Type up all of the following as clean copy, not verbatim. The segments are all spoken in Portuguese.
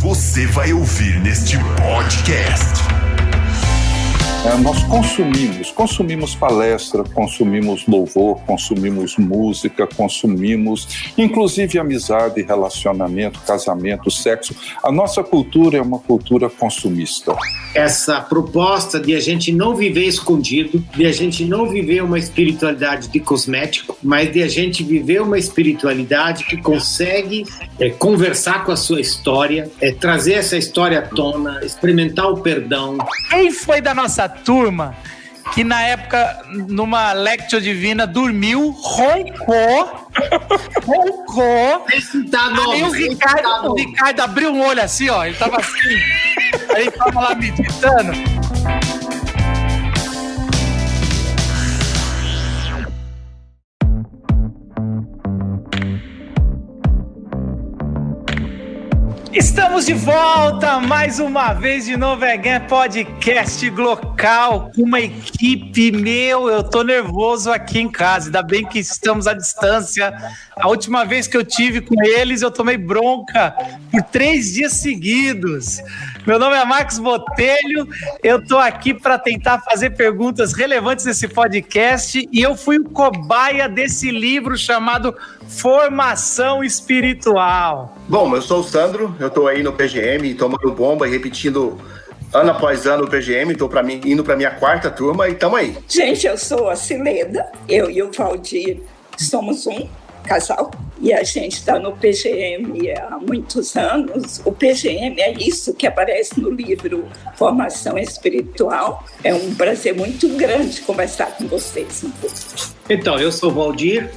você vai ouvir neste podcast. Nós consumimos palestra, consumimos louvor, consumimos música, consumimos inclusive amizade, relacionamento, casamento, sexo. A nossa cultura é uma cultura consumista. Essa proposta de a gente não viver escondido, de a gente não viver uma espiritualidade de cosmético, mas de a gente viver uma espiritualidade que consegue conversar com a sua história, trazer essa história à tona, experimentar o perdão. Quem foi da nossa turma que na época, numa Lectio Divina, dormiu, roncou. Aí o Ricardo abriu um olho assim, ó, ele tava assim, aí ele tava lá meditando. Estamos de volta mais uma vez de Novo Again Podcast Glocal com uma equipe, eu tô nervoso aqui em casa, ainda bem que estamos à distância. A última vez que eu tive com eles eu tomei bronca por 3 dias seguidos. Meu nome é Marcos Botelho, eu tô aqui para tentar fazer perguntas relevantes nesse podcast e eu fui o cobaia desse livro chamado Formação Espiritual. Bom, eu sou o Sandro, eu tô aí no PGM, tomando bomba e repetindo ano após ano o PGM, tô indo pra minha 4ª turma e tamo aí. Gente, eu sou a Cileda, eu e o Valdir somos um casal e a gente está no PGM há muitos anos. O PGM é isso que aparece no livro Formação Espiritual. É um prazer muito grande conversar com vocês um pouco. Então, eu sou o Valdir,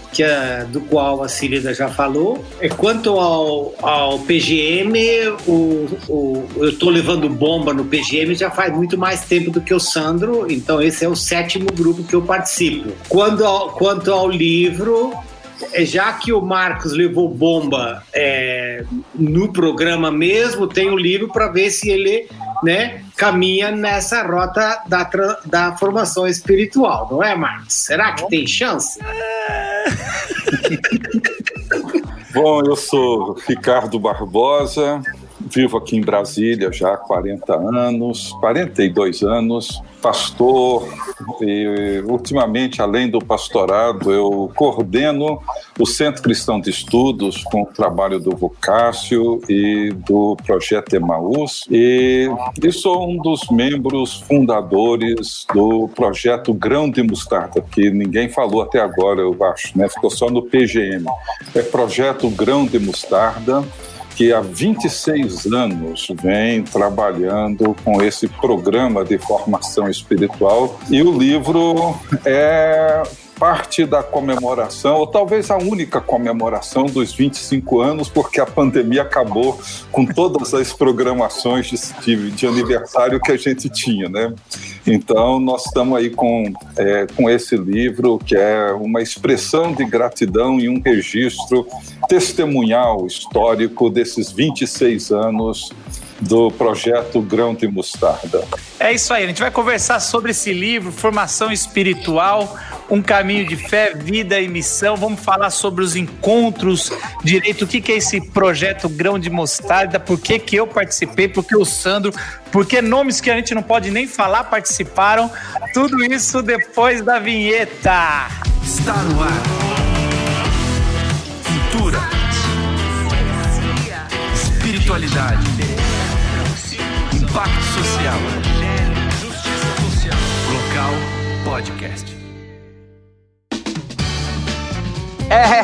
do qual a Cileda já falou. Quanto ao PGM, eu estou levando bomba no PGM já faz muito mais tempo do que o Sandro, então esse é o 7º grupo que eu participo. Quanto ao livro, já que o Marcos levou bomba no programa mesmo, tem um livro para ver se ele caminha nessa rota da formação espiritual, não é, Marcos? Será que tem chance? Bom, eu sou Ricardo Barbosa, vivo aqui em Brasília já há 42 anos, pastor, e ultimamente, além do pastorado, eu coordeno o Centro Cristão de Estudos com o trabalho do Vocácio e do Projeto Emaús, e sou um dos membros fundadores do Projeto Grão de Mostarda, que ninguém falou até agora, eu acho, ficou só no PGM. É Projeto Grão de Mostarda, que há 26 anos vem trabalhando com esse programa de formação espiritual. E o livro é parte da comemoração, ou talvez a única comemoração dos 25 anos, porque a pandemia acabou com todas as programações de aniversário que a gente tinha, Então, nós estamos aí com esse livro, que é uma expressão de gratidão e um registro testemunhal histórico desses 26 anos do Projeto Grão de Mostarda. É isso aí, a gente vai conversar sobre esse livro, Formação Espiritual, um caminho de fé, vida e missão. Vamos falar sobre os encontros direito, o que é esse Projeto Grão de Mostarda, por que eu participei, por que o Sandro, por que nomes que a gente não pode nem falar participaram. Tudo isso depois da vinheta. Está no ar. Cultura. Espiritualidade. Impacto social. Glocal Podcast.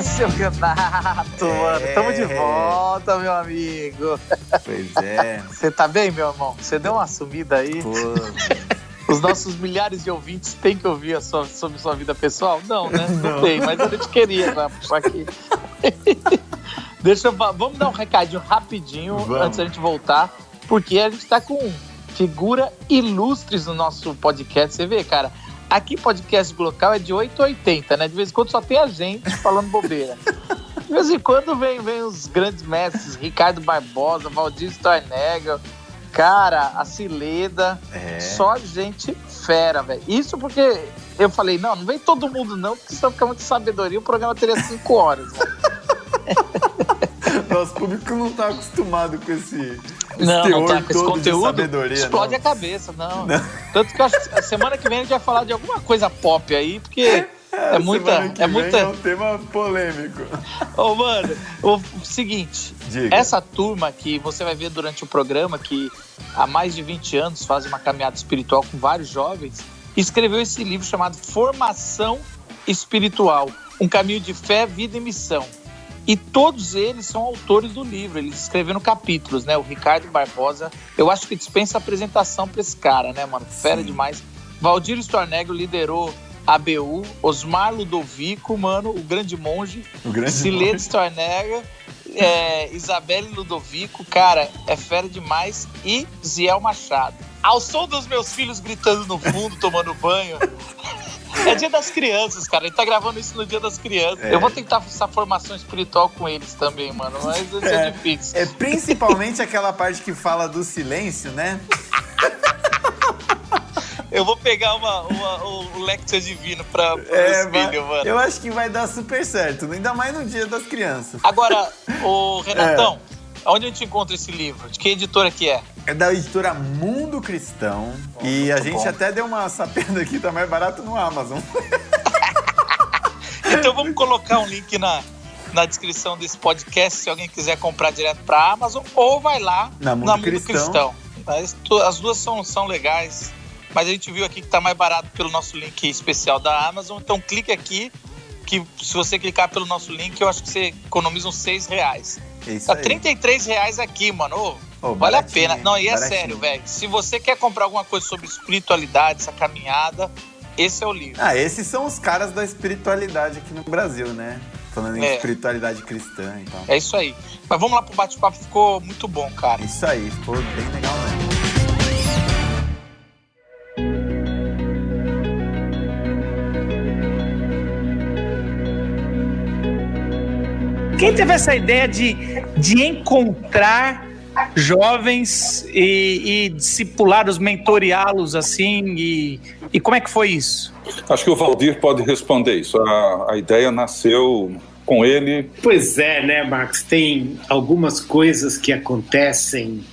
Seu Renato, mano. Tamo de volta, meu amigo. Pois é. Você tá bem, meu irmão? Você deu uma sumida aí? Pô. Os nossos milhares de ouvintes têm que ouvir sobre sua vida pessoal? Não, né? Não tem, mas a gente queria puxar aqui. Vamos dar um recadinho rapidinho antes da gente voltar, porque a gente tá com figura ilustres no nosso podcast. Você vê, cara, aqui podcast Glocal é de 8 a 80, né? De vez em quando só tem a gente falando bobeira. De vez em quando vem os grandes mestres, Ricardo Barbosa, Valdir Stornegel, cara, a Cileda, só gente fera, velho. Isso porque eu falei, não vem todo mundo não, porque senão fica muita sabedoria, o programa teria 5 horas, velho. Nosso público não tá acostumado com esse Não tá com esse todo de conteúdo. sabedoria, Explode a cabeça, não. Tanto que eu acho que a semana que vem a gente vai falar de alguma coisa pop aí, porque é muita. É um tema polêmico. Ô, mano, o seguinte: Diga. essa turma que você vai ver durante o programa, que há mais de 20 anos faz uma caminhada espiritual com vários jovens, escreveu esse livro chamado Formação Espiritual: Um Caminho de Fé, Vida e Missão. E todos eles são autores do livro, eles escreveram capítulos, né? O Ricardo Barbosa, eu acho que dispensa apresentação pra esse cara, né, mano? Fera demais. Valdir Stornegro liderou a ABU, Osmar Ludovico, mano, o grande monge, Silete Stornegro, Isabelle Ludovico, cara, é fera demais. E Ziel Machado. Ao som dos meus filhos gritando no fundo, tomando banho. É Dia das Crianças, cara. Ele tá gravando isso no Dia das Crianças. Eu vou tentar essa formação espiritual com eles também, mano. Mas é difícil. É principalmente aquela parte que fala do silêncio, né? Eu vou pegar o Lectio Divino pra esse vídeo, mano. Eu acho que vai dar super certo, ainda mais no Dia das Crianças. Agora, ô Renatão, onde a gente encontra esse livro? De que editora que é? É da editora Mundo Cristão. E a gente até deu uma sapeada aqui, tá mais barato no Amazon. Então vamos colocar um link na descrição desse podcast, se alguém quiser comprar direto pra Amazon, ou vai lá na Mundo Cristão. As duas são legais, mas a gente viu aqui que tá mais barato pelo nosso link especial da Amazon, então clique aqui, que se você clicar pelo nosso link, eu acho que você economiza uns R$6. Tá R$33 aqui, mano. Vale a pena. Não, e é sério, velho. Se você quer comprar alguma coisa sobre espiritualidade, essa caminhada, esse é o livro. Esses são os caras da espiritualidade aqui no Brasil, né? Falando em espiritualidade cristã e tal. É isso aí. Mas vamos lá pro bate-papo, ficou muito bom, cara. Isso aí, ficou bem legal mesmo. Quem teve essa ideia de encontrar jovens e discipulá-los, mentoreá-los assim, e como é que foi isso? Acho que o Valdir pode responder isso. A ideia nasceu com ele. Pois é, né, Marcos? Tem algumas coisas que acontecem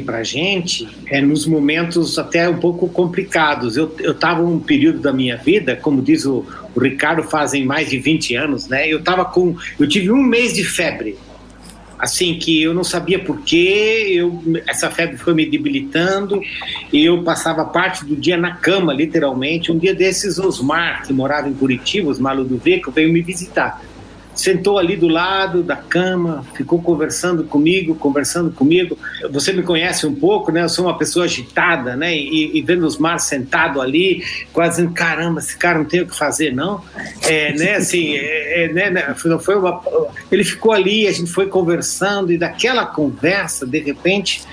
pra gente nos momentos até um pouco complicados. Eu estava num período da minha vida, como diz o Ricardo, fazem mais de 20 anos, né? Eu tive 1 mês de febre, assim, que eu não sabia por quê, essa febre foi me debilitando, e eu passava parte do dia na cama, literalmente. Um dia desses, Osmar, que morava em Curitiba, Osmar Ludovico, veio me visitar. Sentou ali do lado da cama, ficou conversando comigo. Você me conhece um pouco, né? Eu sou uma pessoa agitada, né? E vendo os Osmar sentado ali, quase dizendo, caramba, esse cara não tem o que fazer, não? Né? Assim, né? Ele ficou ali, a gente foi conversando, e daquela conversa, de repente,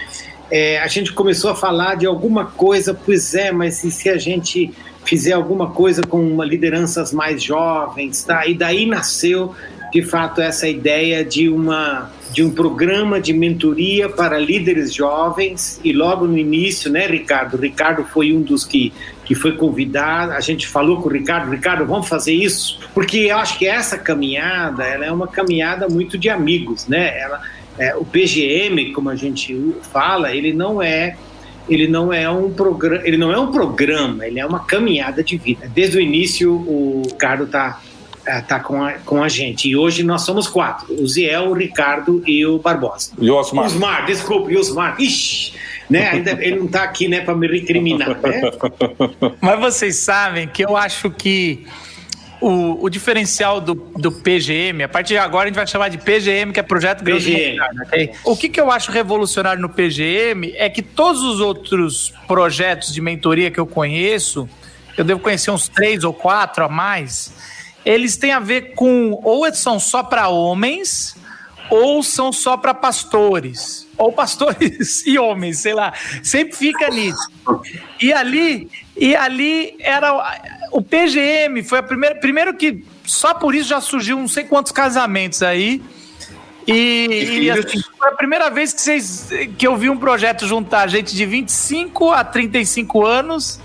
a gente começou a falar de alguma coisa. Pois mas e se a gente fizer alguma coisa com lideranças mais jovens, tá? E daí nasceu, de fato, essa ideia de um programa de mentoria para líderes jovens. E logo no início, né, Ricardo? O Ricardo foi um dos que foi convidado. A gente falou com o Ricardo, vamos fazer isso? Porque eu acho que essa caminhada, ela é uma caminhada muito de amigos, né? O PGM, como a gente fala, ele não é um programa, ele é uma caminhada de vida. Desde o início, o Ricardo tá com a gente. E hoje nós somos 4. O Ziel, o Ricardo e o Barbosa. E o Osmar. E o Osmar. Ixi, né? Ainda ele não tá aqui, né, para me recriminar, né? Mas vocês sabem que eu acho que o diferencial do PGM, a partir de agora a gente vai chamar de PGM, que é Projeto PGM. Okay? O que eu acho revolucionário no PGM é que todos os outros projetos de mentoria que eu conheço, eu devo conhecer uns 3 ou 4 a mais, eles têm a ver com, ou são só para homens, ou são só para pastores, ou pastores e homens, sei lá, sempre fica nisso. E ali era o PGM, foi a primeiro que só por isso já surgiu não sei quantos casamentos aí. E assim, foi a primeira vez que eu vi um projeto juntar gente de 25 a 35 anos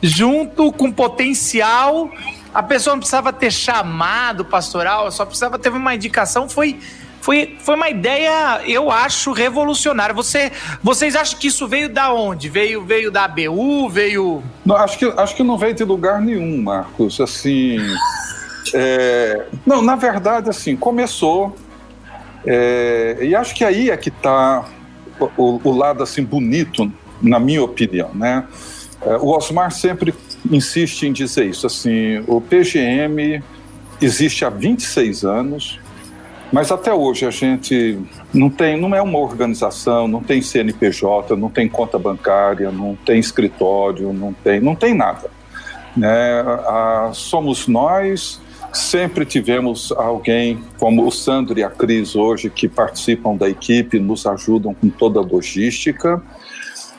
junto com potencial. A pessoa não precisava ter chamado pastoral, só precisava ter uma indicação. Foi foi uma ideia, eu acho, revolucionária. Vocês acham que isso veio da onde? Veio da ABU? Veio... Não, acho que não veio de lugar nenhum, Marcos. Assim, não, na verdade, assim, começou, e acho que aí é que está o lado assim, bonito, na minha opinião, né? O Osmar sempre insiste em dizer isso, assim, o PGM existe há 26 anos, mas até hoje a gente não é uma organização, não tem CNPJ, não tem conta bancária, não tem escritório, não tem nada, né? Somos nós, sempre tivemos alguém como o Sandro e a Cris hoje que participam da equipe, nos ajudam com toda a logística.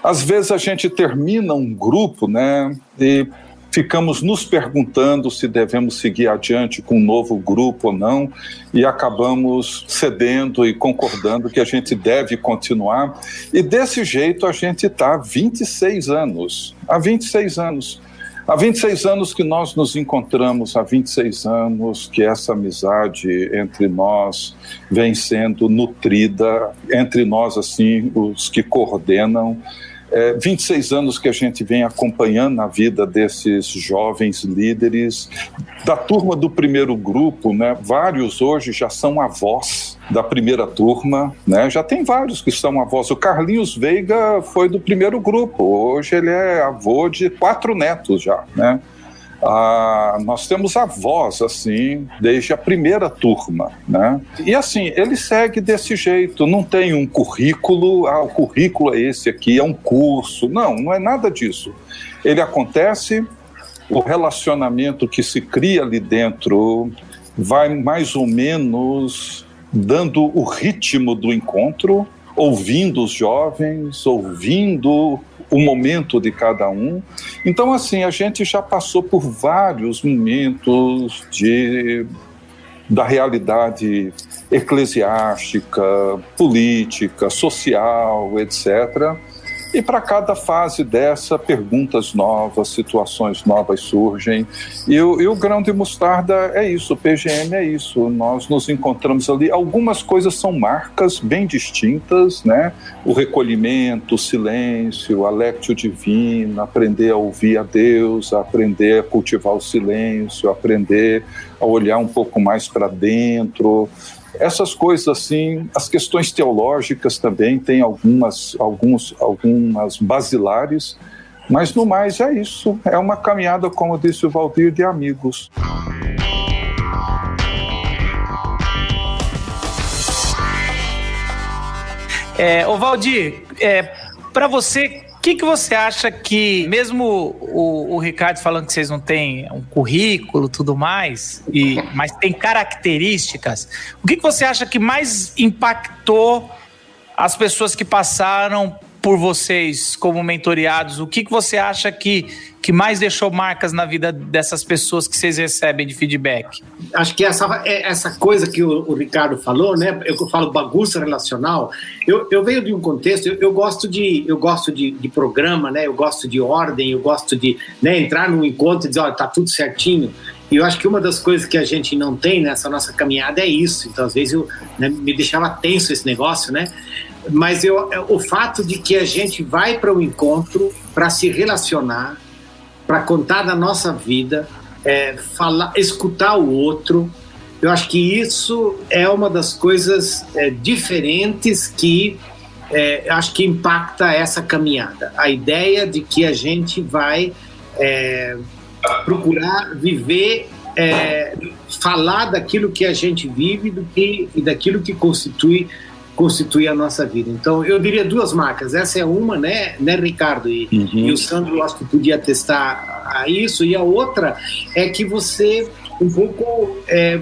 Às vezes a gente termina um grupo, né, e ficamos nos perguntando se devemos seguir adiante com um novo grupo ou não, e acabamos cedendo e concordando que a gente deve continuar. E desse jeito a gente está há 26 anos. Há 26 anos. Há 26 anos que nós nos encontramos, há 26 anos que essa amizade entre nós vem sendo nutrida, entre nós, assim, os que coordenam. 26 anos que a gente vem acompanhando a vida desses jovens líderes. Da turma do primeiro grupo, né, vários hoje já são avós da primeira turma, né, já tem vários que são avós. O Carlinhos Veiga foi do primeiro grupo, hoje ele é avô de 4 netos já, né. Nós temos avós, assim, desde a primeira turma, né? E assim, ele segue desse jeito, não tem um currículo, o currículo é esse aqui, é um curso, não é nada disso. Ele acontece, o relacionamento que se cria ali dentro vai mais ou menos dando o ritmo do encontro, ouvindo os jovens, ouvindo o momento de cada um. Então, assim, a gente já passou por vários momentos da realidade eclesiástica, política, social, etc. E para cada fase dessa, perguntas novas, situações novas surgem. E o grão de mostarda é isso, o PGM é isso. Nós nos encontramos ali. Algumas coisas são marcas bem distintas, né? O recolhimento, o silêncio, a lectio divina, aprender a ouvir a Deus, aprender a cultivar o silêncio, aprender a olhar um pouco mais para dentro. Essas coisas assim, as questões teológicas também têm algumas basilares, mas no mais é isso, é uma caminhada, como disse o Valdir, de amigos. Ô Valdir, para você, o que você acha que, mesmo o Ricardo falando que vocês não têm um currículo e tudo mais, mas tem características, o que você acha que mais impactou as pessoas que passaram por vocês como mentoriados? O que você acha que mais deixou marcas na vida dessas pessoas que vocês recebem de feedback? Acho que essa coisa que o Ricardo falou, né? Eu falo bagunça relacional. Eu venho de um contexto. Eu gosto de programa, né? Eu gosto de ordem. Eu gosto de, né, entrar num encontro e dizer, olha, tá tudo certinho. E eu acho que uma das coisas que a gente não tem nessa nossa caminhada é isso. Então, às vezes, me deixava tenso esse negócio, né? Mas o fato de que a gente vai para um encontro para se relacionar, para contar da nossa vida, escutar o outro, eu acho que isso é uma das coisas diferentes que acho que impacta essa caminhada. A ideia de que a gente vai procurar viver, falar daquilo que a gente vive e daquilo que constitui a nossa vida. Então, eu diria 2 marcas. Essa é uma, né Ricardo? E o Sandro, acho que podia atestar a isso. E a outra é que você,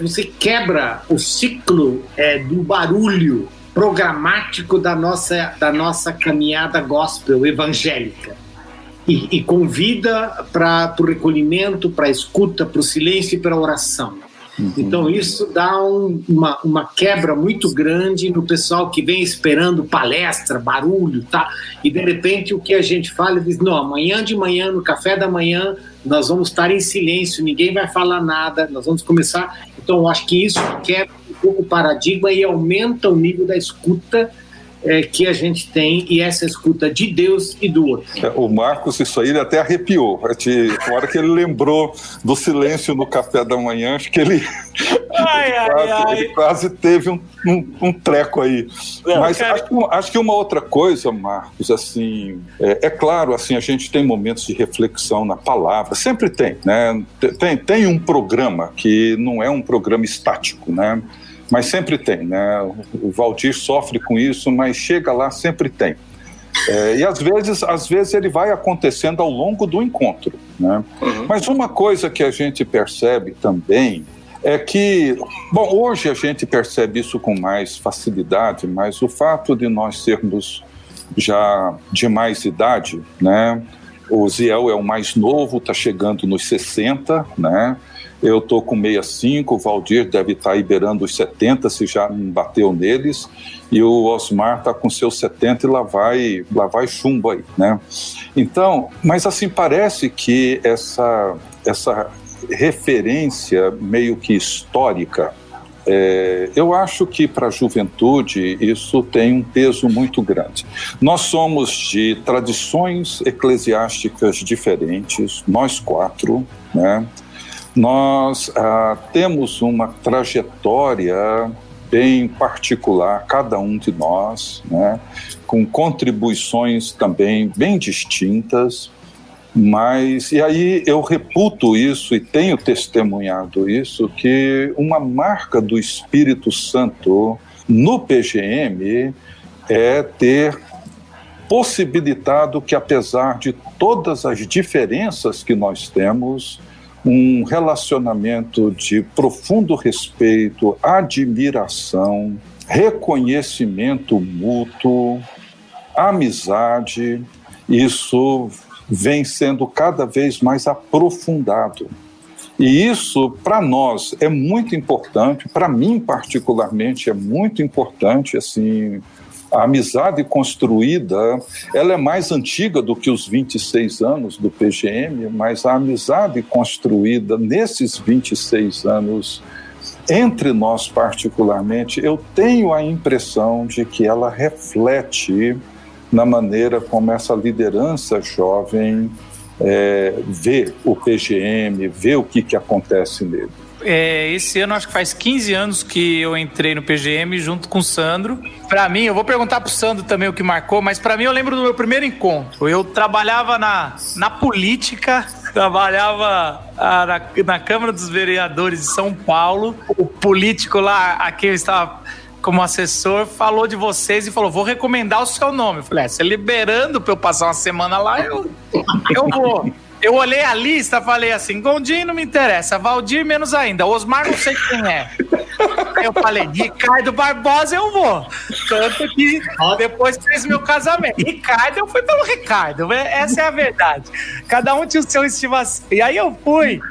você quebra o ciclo do barulho programático da nossa caminhada gospel evangélica. E convida para o recolhimento, para a escuta, para o silêncio e para a oração. Então isso dá uma quebra muito grande no pessoal que vem esperando palestra, barulho, tá? E de repente o que a gente fala, diz, não, amanhã de manhã, no café da manhã, nós vamos estar em silêncio, ninguém vai falar nada, nós vamos começar. Então eu acho que isso quebra um pouco o paradigma e aumenta o nível da escuta que a gente tem, e essa escuta de Deus e do outro. O Marcos, isso aí, ele até arrepiou. Na hora que ele lembrou do silêncio no café da manhã, acho que ele, ele quase teve um treco aí. Mas acho que uma outra coisa, Marcos, assim, é claro, assim, a gente tem momentos de reflexão na palavra, sempre tem, né? Tem um programa que não é um programa estático, né? Mas sempre tem, né? O Valdir sofre com isso, mas chega lá, sempre tem. E às vezes ele vai acontecendo ao longo do encontro, né? Mas uma coisa que a gente percebe também é que, bom, hoje a gente percebe isso com mais facilidade, mas o fato de nós sermos já de mais idade, né? O Ziel é o mais novo, está chegando nos 60, né? Eu estou com 65, o Valdir deve estar aí beirando os 70, se já não bateu neles, e o Osmar está com seus 70 e lá vai chumbo aí, né? Então, mas assim, parece que essa referência meio que histórica, eu acho que para a juventude isso tem um peso muito grande. Nós somos de tradições eclesiásticas diferentes, nós 4, né? Nós temos uma trajetória bem particular, cada um de nós, né, com contribuições também bem distintas, mas, e aí eu reputo isso e tenho testemunhado isso, que uma marca do Espírito Santo no PGM é ter possibilitado que, apesar de todas as diferenças que nós temos, um relacionamento de profundo respeito, admiração, reconhecimento mútuo, amizade, isso vem sendo cada vez mais aprofundado. E isso, para nós, é muito importante, para mim particularmente é muito importante, assim, a amizade construída, ela é mais antiga do que os 26 anos do PGM, mas a amizade construída nesses 26 anos, entre nós particularmente, eu tenho a impressão de que ela reflete na maneira como essa liderança jovem vê o PGM, vê o que acontece nele. Esse ano acho que faz 15 anos que eu entrei no PGM junto com o Sandro. Pra mim, eu vou perguntar pro Sandro também o que marcou, mas pra mim eu lembro do meu primeiro encontro. Eu trabalhava na política, trabalhava na Câmara dos Vereadores de São Paulo. O político lá, a quem eu estava como assessor, falou de vocês e falou, vou recomendar o seu nome. Eu falei, você liberando pra eu passar uma semana lá, eu vou. Eu olhei a lista e falei assim, Gondim não me interessa, Valdir menos ainda, Osmar não sei quem é. Eu falei, Ricardo Barbosa eu vou. Tanto que depois fez meu casamento. Ricardo, eu fui pelo Ricardo, essa é a verdade. Cada um tinha o seu estimação. E aí eu fui.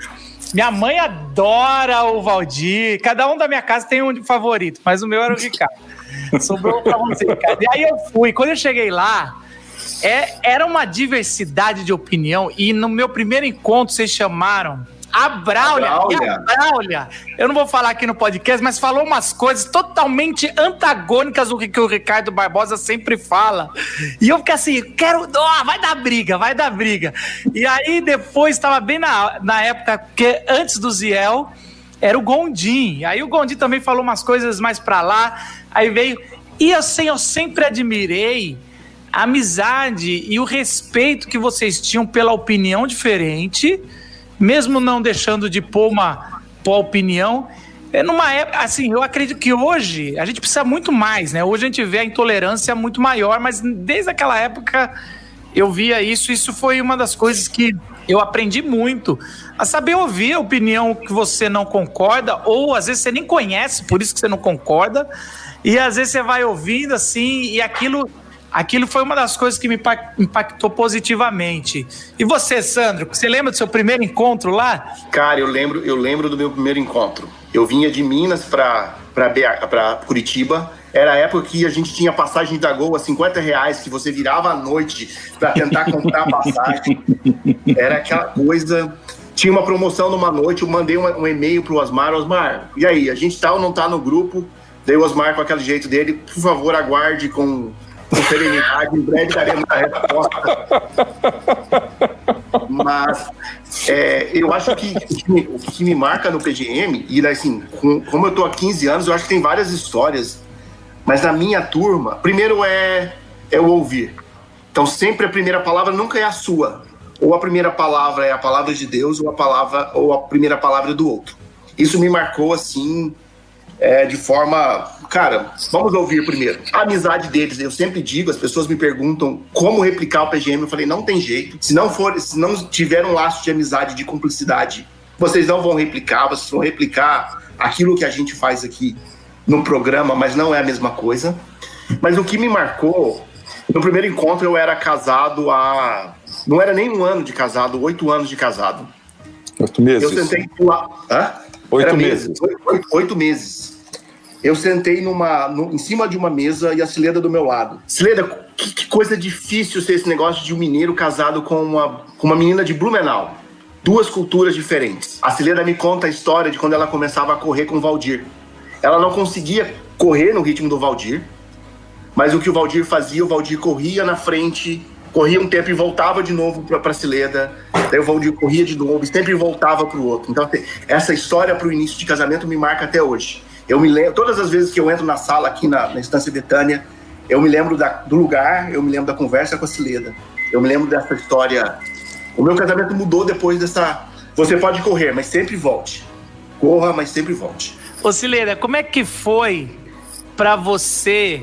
Minha mãe adora o Valdir, cada um da minha casa tem um favorito, mas o meu era o Ricardo. Sobrou pra você, Ricardo. E aí eu fui, quando eu cheguei lá, era uma diversidade de opinião, e no meu primeiro encontro vocês chamaram a Bráulia, eu não vou falar aqui no podcast, mas falou umas coisas totalmente antagônicas do que o Ricardo Barbosa sempre fala, e eu fiquei assim, vai dar briga, e aí depois estava bem na época, que antes do Ziel, era o Gondim, aí o Gondim também falou umas coisas mais pra lá, aí veio, e assim, eu sempre admirei a amizade e o respeito que vocês tinham pela opinião diferente, mesmo não deixando de pôr uma opinião. Numa época, assim, eu acredito que hoje a gente precisa muito mais, né? Hoje a gente vê a intolerância muito maior, mas desde aquela época eu via isso foi uma das coisas que eu aprendi muito, a saber ouvir a opinião que você não concorda, ou às vezes você nem conhece, por isso que você não concorda, e às vezes você vai ouvindo assim, e aquilo foi uma das coisas que me impactou positivamente. E você, Sandro, você lembra do seu primeiro encontro lá? Cara, eu lembro do meu primeiro encontro. Eu vinha de Minas para Curitiba. Era a época que a gente tinha passagem da Gol a R$50, que você virava à noite para tentar comprar a passagem. Era aquela coisa. tinha uma promoção numa noite, eu mandei um e-mail pro Osmar, e aí, a gente tá ou não tá no grupo? Daí o Osmar, com aquele jeito dele, por favor, aguarde com serenidade, em breve daremos a resposta. Mas eu acho que o que me marca no PGM, e assim, como eu tô há 15 anos, eu acho que tem várias histórias, mas na minha turma, primeiro é o ouvir. Então sempre a primeira palavra nunca é a sua. Ou a primeira palavra é a palavra de Deus, ou a primeira palavra do outro. Isso me marcou assim, de forma... Cara, vamos ouvir primeiro. A amizade deles, eu sempre digo, as pessoas me perguntam como replicar o PGM, eu falei, não tem jeito. Se não tiver um laço de amizade, de cumplicidade, vocês não vão replicar, vocês vão replicar aquilo que a gente faz aqui no programa, mas não é a mesma coisa. Mas o que me marcou, no primeiro encontro eu era casado não era nem 1 ano de casado, 8 anos de casado. 8 meses? Eu sentei lá... Hã? 8 meses. 8 meses. Eu sentei em cima de uma mesa e a Cileda do meu lado. Cileda, que coisa difícil ser esse negócio de um mineiro casado com uma menina de Blumenau. 2 culturas diferentes. A Cileda me conta a história de quando ela começava a correr com o Valdir. Ela não conseguia correr no ritmo do Valdir, mas o que o Valdir fazia, o Valdir corria na frente, corria um tempo e voltava de novo para a Cileda. Daí o Valdir corria de novo e sempre voltava para o outro. Então, essa história para o início de casamento me marca até hoje. Eu me lembro, todas as vezes que eu entro na sala aqui na Estância Betânia, eu me lembro do lugar, eu me lembro da conversa com a Cileda. Eu me lembro dessa história. O meu casamento mudou depois dessa... Você pode correr, mas sempre volte. Corra, mas sempre volte. Ô Cileda, como é que foi para você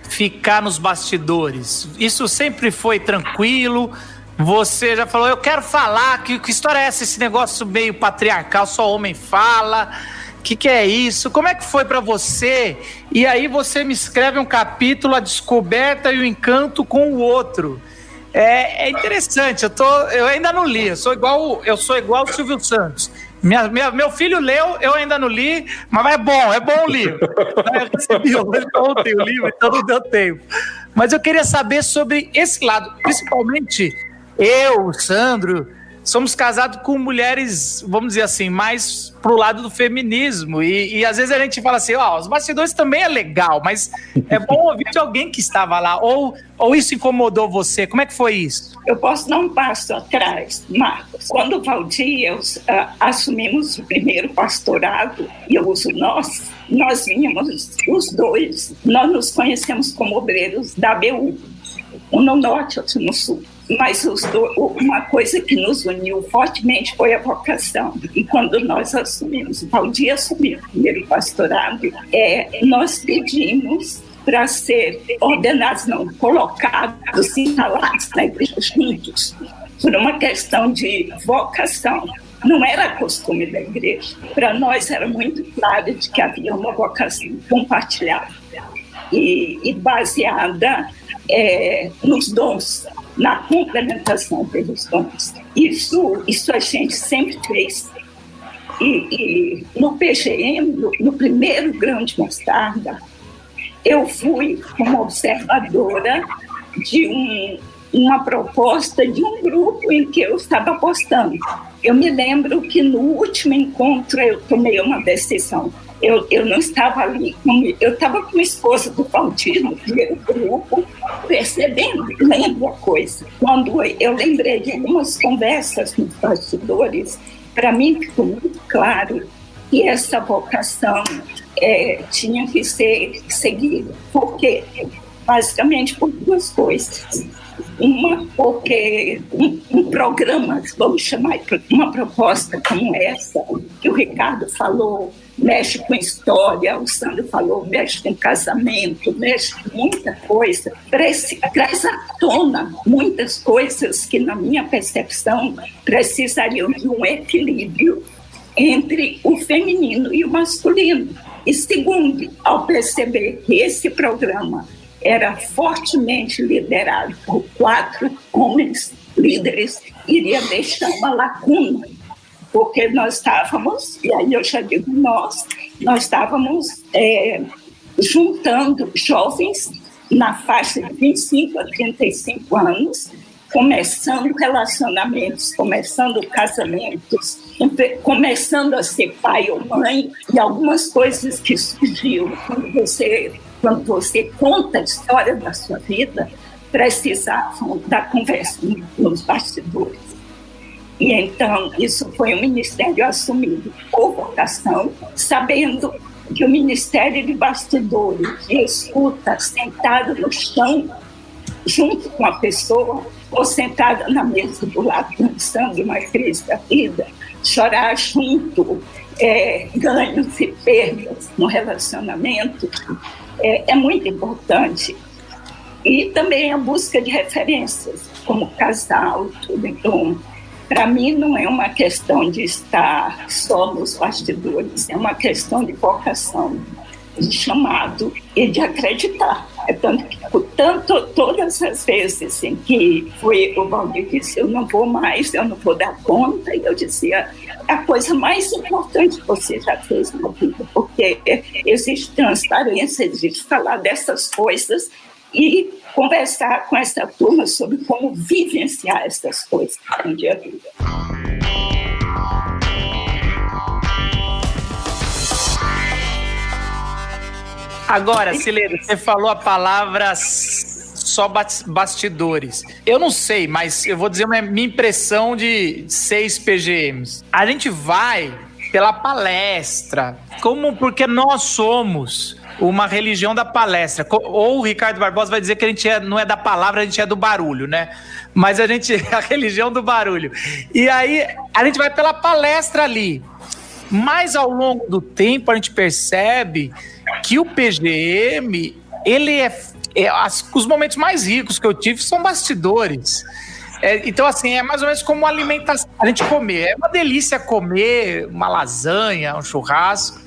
ficar nos bastidores? Isso sempre foi tranquilo? Você já falou, eu quero falar, que história é essa? Esse negócio meio patriarcal, só homem fala... O que é isso? Como é que foi para você? E aí você me escreve um capítulo, a descoberta e o encanto com o outro. É interessante, eu ainda não li, eu sou igual o Silvio Santos. Meu filho leu, eu ainda não li, mas é bom o livro. Eu recebi ontem o livro, então não deu tempo. Mas eu queria saber sobre esse lado, principalmente eu, o Sandro, somos casados com mulheres, vamos dizer assim, mais pro lado do feminismo. E às vezes a gente fala assim, os bastidores também é legal, mas é bom ouvir de alguém que estava lá. Ou isso incomodou você? Como é que foi isso? Eu posso dar um passo atrás, Marcos. Quando o Valdir e eu assumimos o primeiro pastorado, e eu uso nós vínhamos os dois, nós nos conhecemos como obreiros da ABU, um no norte, outro no sul. Mas uma coisa que nos uniu fortemente foi a vocação. E quando nós assumimos, o Valdir assumiu o primeiro pastorado, nós pedimos para ser ordenados, não, colocados, instalados na igreja juntos, por uma questão de vocação. Não era costume da igreja. Para nós era muito claro de que havia uma vocação compartilhada e baseada nos dons, na complementação pelos dons. Isso a gente sempre fez. E no PGM, no primeiro grão de mostarda, eu fui como observadora de uma proposta de um grupo em que eu estava apostando. Eu me lembro que no último encontro eu tomei uma decisão. Eu não estava ali, eu estava com a esposa do Valdir no primeiro grupo, percebendo, lendo a coisa. Quando eu lembrei de algumas conversas nos bastidores, para mim ficou muito claro que essa vocação tinha que ser seguida. Por quê? Basicamente por 2 coisas. Uma, porque um programa, vamos chamar de uma proposta como essa, que o Ricardo falou, mexe com história, o Sandro falou, mexe com casamento, mexe com muita coisa, traz à tona muitas coisas que, na minha percepção, precisariam de um equilíbrio entre o feminino e o masculino. E segundo, ao perceber que esse programa era fortemente liderado por 4 homens líderes, iria deixar uma lacuna, porque nós estávamos, e aí eu já digo nós estávamos juntando jovens na faixa de 25 a 35 anos começando relacionamentos, começando casamentos, começando a ser pai ou mãe, e algumas coisas que surgiram quando você conta a história da sua vida precisavam da conversa nos bastidores. E então isso foi um ministério assumido por vocação, sabendo que o ministério de bastidores, de escuta, sentado no chão, junto com a pessoa, ou sentada na mesa do lado, dançando uma crise da vida, chorar junto, ganhos e perdas no relacionamento, é muito importante. E também a busca de referências, como casal, tudo. Então, para mim, não é uma questão de estar só nos bastidores, é uma questão de vocação, de chamado e de acreditar. Todas as vezes em que o Valdir disse, eu não vou mais, eu não vou dar conta, e eu dizia, a coisa mais importante que você já fez na vida, porque existe transparência, existe falar dessas coisas e conversar com essa turma sobre como vivenciar essas coisas no dia a dia. Agora, Cileira, você falou a palavra só bastidores. Eu não sei, mas eu vou dizer uma minha impressão de 6 PGMs. A gente vai pela palestra, porque nós somos uma religião da palestra. Ou o Ricardo Barbosa vai dizer que a gente não é da palavra, a gente é do barulho, né? Mas a gente é a religião do barulho. E aí a gente vai pela palestra ali. Mas ao longo do tempo a gente percebe que o PGM, os momentos mais ricos que eu tive são bastidores. Então, assim, é mais ou menos como alimentação, a gente comer. É uma delícia comer uma lasanha, um churrasco,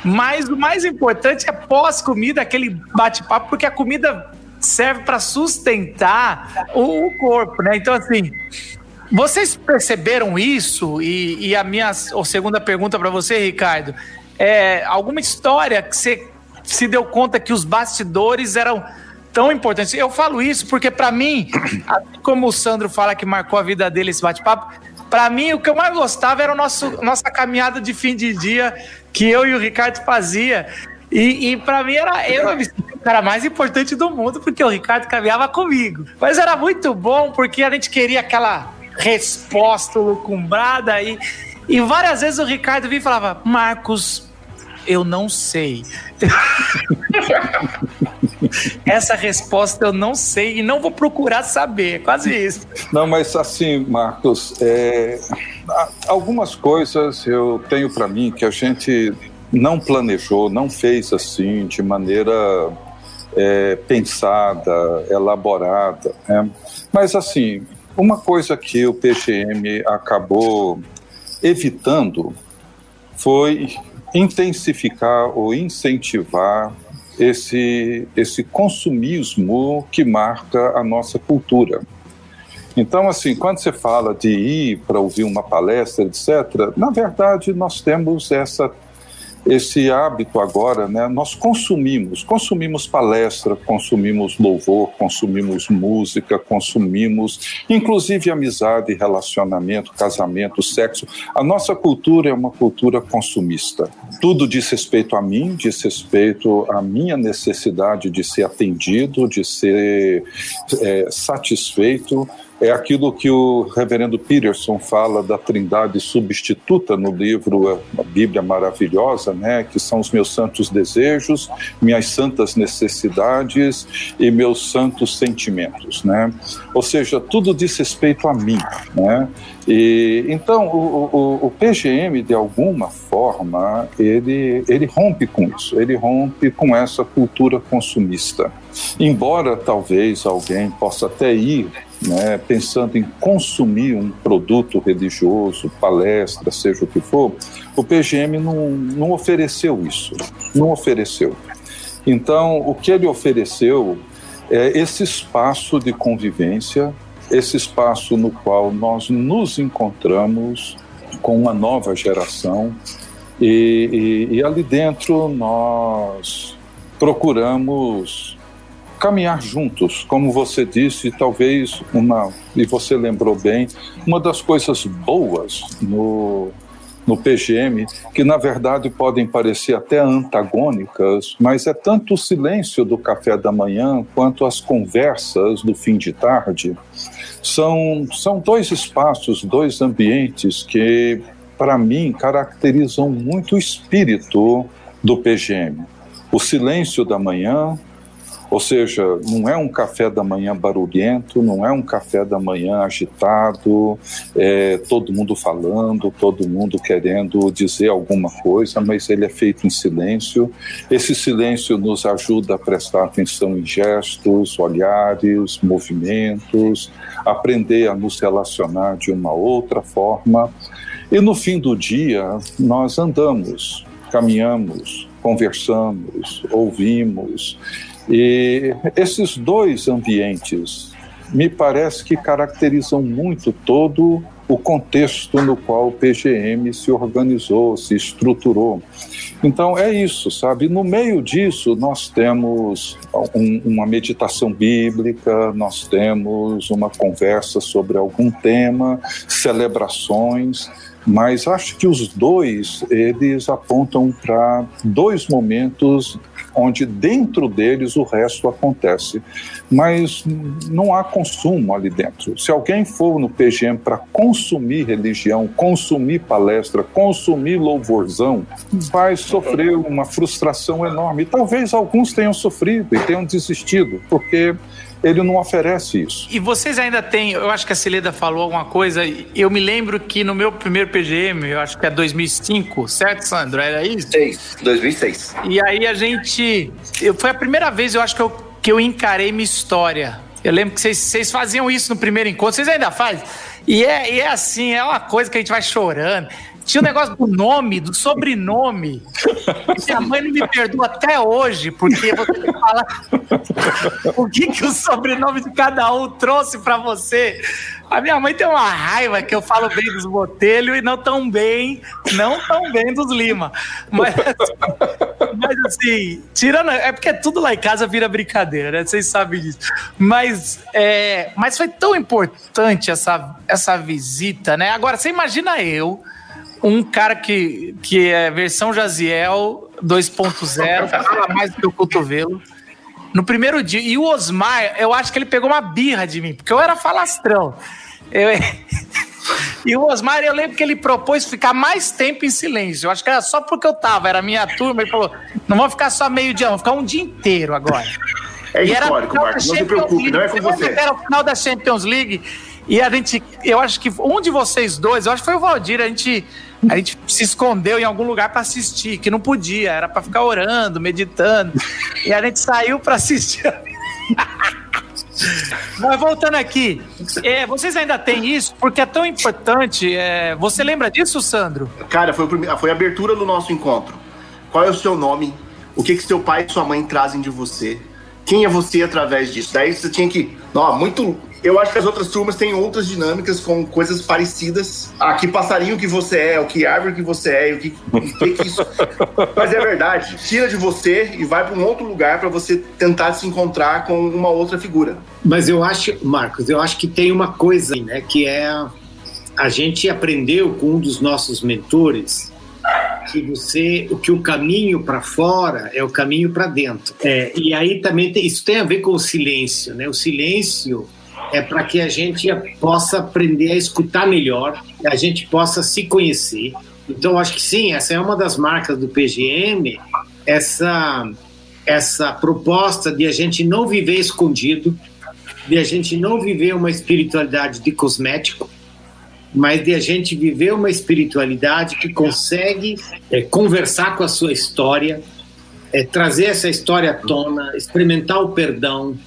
mas o mais importante é pós-comida, aquele bate-papo, porque a comida serve para sustentar o corpo, né? Então, assim, vocês perceberam isso? E a segunda pergunta para você, Ricardo, alguma história que você se deu conta que os bastidores eram tão importantes? Eu falo isso porque, para mim, como o Sandro fala que marcou a vida dele esse bate-papo, para mim, o que eu mais gostava era nossa caminhada de fim de dia que eu e o Ricardo fazia. E para mim, eu me sentia o cara mais importante do mundo, porque o Ricardo caminhava comigo. Mas era muito bom, porque a gente queria aquela resposta lucumbrada. E várias vezes o Ricardo vinha e falava, Marcos, eu não sei. Essa resposta eu não sei e não vou procurar saber, quase isso. Não, mas assim, Marcos, algumas coisas eu tenho para mim que a gente não planejou, não fez assim, de maneira pensada, elaborada, né? Mas assim, uma coisa que o PGM acabou evitando foi intensificar ou incentivar esse consumismo que marca a nossa cultura. Então, assim, quando você fala de ir para ouvir uma palestra, etc., na verdade, nós temos esse hábito agora, né? Nós consumimos palestra, consumimos louvor, consumimos música, consumimos inclusive amizade, relacionamento, casamento, sexo. A nossa cultura é uma cultura consumista. Tudo diz respeito a mim, diz respeito à minha necessidade de ser atendido, de ser satisfeito. É aquilo que o reverendo Peterson fala da trindade substituta no livro A Bíblia Maravilhosa, né? Que são os meus santos desejos, minhas santas necessidades e meus santos sentimentos, né? Ou seja, tudo diz respeito a mim, né? E, então, o PGM, de alguma forma, ele rompe com isso, ele rompe com essa cultura consumista. Embora talvez alguém possa até ir, né, pensando em consumir um produto religioso, palestra, seja o que for, o PGM não ofereceu isso, não ofereceu. Então, o que ele ofereceu é esse espaço de convivência, esse espaço no qual nós nos encontramos com uma nova geração e ali dentro nós procuramos caminhar juntos, como você disse, talvez e você lembrou bem, uma das coisas boas no PGM, que na verdade podem parecer até antagônicas, mas é tanto o silêncio do café da manhã quanto as conversas do fim de tarde. São dois espaços, dois ambientes que, para mim, caracterizam muito o espírito do PGM. O silêncio da manhã, ou seja, não é um café da manhã barulhento, não é um café da manhã agitado, todo mundo falando, todo mundo querendo dizer alguma coisa, mas ele é feito em silêncio. Esse silêncio nos ajuda a prestar atenção em gestos, olhares, movimentos, aprender a nos relacionar de uma outra forma. E no fim do dia, nós andamos, caminhamos, conversamos, ouvimos. E esses dois ambientes me parece que caracterizam muito todo o contexto no qual o PGM se organizou, se estruturou. Então é isso, sabe? No meio disso nós temos uma meditação bíblica, nós temos uma conversa sobre algum tema, celebrações, mas acho que os dois, eles apontam para dois momentos onde dentro deles o resto acontece, mas não há consumo ali dentro. Se alguém for no PGM para consumir religião, consumir palestra, consumir louvorzão, vai sofrer uma frustração enorme. E talvez alguns tenham sofrido e tenham desistido, porque ele não oferece isso. E vocês ainda têm, eu acho que a Celeda falou alguma coisa, eu me lembro que no meu primeiro PGM, eu acho que é 2005, certo, Sandro? Era isso? 2006. E aí foi a primeira vez, eu acho que eu encarei minha história. Eu lembro que vocês faziam isso no primeiro encontro, vocês ainda fazem? E é assim, é uma coisa que a gente vai chorando. Tinha o negócio do nome, do sobrenome. Minha mãe não me perdoa até hoje, porque você fala o que o sobrenome de cada um trouxe pra você. A minha mãe tem uma raiva que eu falo bem dos Botelho e não tão bem dos Lima. Mas assim, tirando... É porque tudo lá em casa vira brincadeira, né? Vocês sabem disso. Mas foi tão importante essa visita, né? Agora, você imagina um cara que é versão Jaziel 2.0, fala mais do que o cotovelo. No primeiro dia, e o Osmar, eu acho que ele pegou uma birra de mim, porque eu era falastrão. E o Osmar, eu lembro que ele propôs ficar mais tempo em silêncio. Eu acho que era só porque era a minha turma. Ele falou, não vamos ficar só meio dia, vamos ficar um dia inteiro agora. É histórico, Marcos, não se preocupe, não é com você. Era o final da Champions League, e eu acho que um de vocês dois, eu acho que foi o Valdir, a gente se escondeu em algum lugar para assistir, que não podia, era para ficar orando, meditando, e a gente saiu para assistir. Mas voltando aqui, vocês ainda têm isso? Porque é tão importante. Você lembra disso, Sandro? Cara, foi a abertura do nosso encontro. Qual é o seu nome? O que seu pai e sua mãe trazem de você? Quem é você através disso? Daí você tinha que... Eu acho que as outras turmas têm outras dinâmicas com coisas parecidas. Que passarinho que você é, o que árvore que você é, o que isso... Mas é verdade, tira de você e vai para um outro lugar para você tentar se encontrar com uma outra figura. Mas eu acho, Marcos, que tem uma coisa, né, que a gente aprendeu com um dos nossos mentores que o caminho para fora é o caminho para dentro. E aí também isso tem a ver com o silêncio, né? O silêncio é para que a gente possa aprender a escutar melhor, a gente possa se conhecer. Então, acho que sim, essa é uma das marcas do PGM, essa proposta de a gente não viver escondido, de a gente não viver uma espiritualidade de cosmético, mas de a gente viver uma espiritualidade que consegue conversar com a sua história, trazer essa história à tona, experimentar o perdão,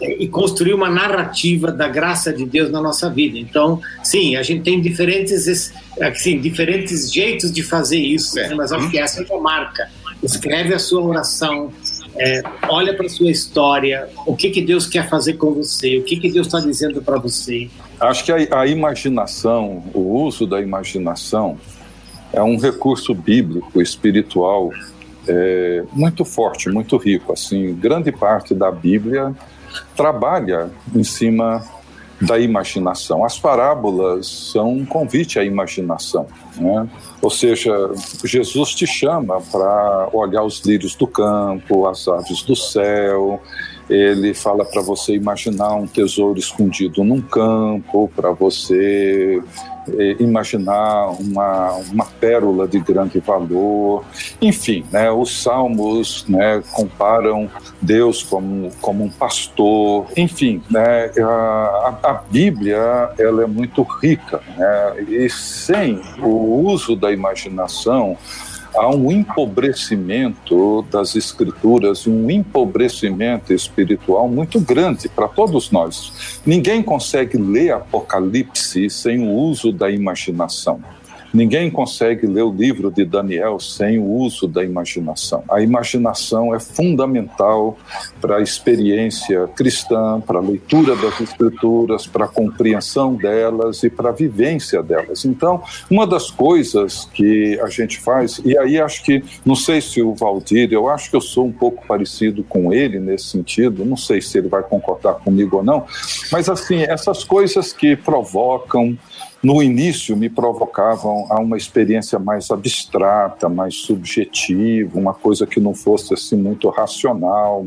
e construir uma narrativa da graça de Deus na nossa vida. Então, sim, a gente tem diferentes jeitos de fazer isso, mas acho que essa é uma marca. Escreve a sua oração, olha para a sua história, o que Deus quer fazer com você, o que Deus está dizendo para você. Acho que a imaginação, o uso da imaginação, é um recurso bíblico, espiritual, muito forte, muito rico. Assim, grande parte da Bíblia trabalha em cima da imaginação. As parábolas são um convite à imaginação, né? Ou seja, Jesus te chama para olhar os lírios do campo, as aves do céu. Ele fala para você imaginar um tesouro escondido num campo, para você imaginar uma pérola de grande valor. Enfim, né, os salmos, né, comparam Deus como um pastor. Enfim, né, a Bíblia ela é muito rica, né, e sem o uso da imaginação há um empobrecimento das escrituras e um empobrecimento espiritual muito grande para todos nós. Ninguém consegue ler Apocalipse sem o uso da imaginação. Ninguém consegue ler o livro de Daniel sem o uso da imaginação. A imaginação é fundamental para a experiência cristã, para a leitura das escrituras, para a compreensão delas e para a vivência delas. Então, uma das coisas que a gente faz, e aí acho que, não sei se o Valdir, eu acho que eu sou um pouco parecido com ele nesse sentido, não sei se ele vai concordar comigo ou não, mas assim, essas coisas que provocam, no início me provocavam a uma experiência mais abstrata, mais subjetiva, uma coisa que não fosse assim muito racional,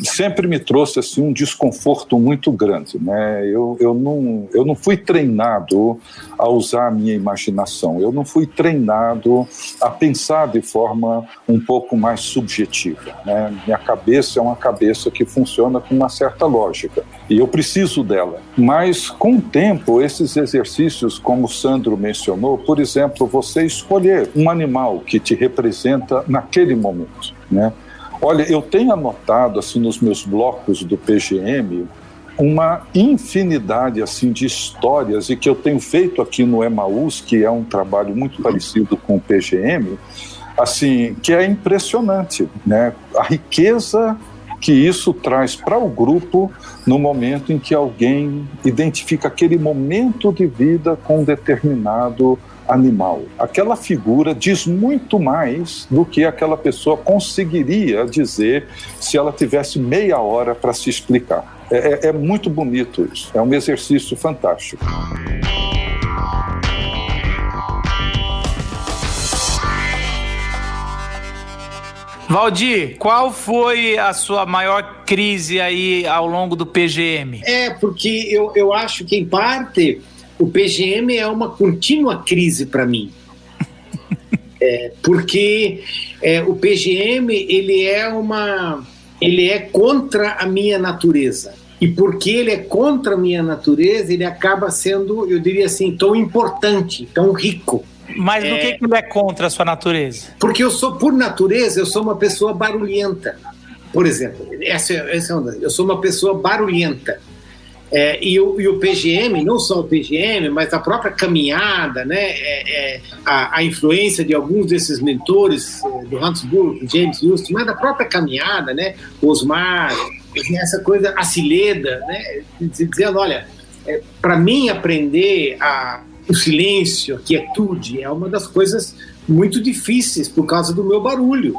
sempre me trouxe assim um desconforto muito grande, né? Eu não fui treinado a usar a minha imaginação, eu não fui treinado a pensar de forma um pouco mais subjetiva, né? Minha cabeça é uma cabeça que funciona com uma certa lógica e eu preciso dela, mas com o tempo esses exercícios, como o Sandro mencionou, por exemplo, você escolher um animal que te representa naquele momento, né? Olha, eu tenho anotado assim nos meus blocos do PGM uma infinidade assim de histórias, e que eu tenho feito aqui no Emaús, que é um trabalho muito parecido com o PGM, assim, que é impressionante, né? A riqueza que isso traz para o grupo no momento em que alguém identifica aquele momento de vida com um determinado animal. Aquela figura diz muito mais do que aquela pessoa conseguiria dizer se ela tivesse meia hora para se explicar. É muito bonito isso, é um exercício fantástico. Valdir, qual foi a sua maior crise aí ao longo do PGM? Porque eu acho que, em parte, o PGM é uma contínua crise para mim. Porque o PGM ele é contra a minha natureza. E porque ele é contra a minha natureza, ele acaba sendo, eu diria assim, tão importante, tão rico. Mas do que ele é contra a sua natureza? Porque por natureza, eu sou uma pessoa barulhenta. Por exemplo, eu sou uma pessoa barulhenta. E o PGM, não só o PGM, mas a própria caminhada, né? A influência de alguns desses mentores, do Hans Bull, do James Houston, mas da própria caminhada, né? Osmar, essa coisa, a Cileda, né? Dizendo, olha, para mim aprender o silêncio, a quietude, é uma das coisas muito difíceis por causa do meu barulho.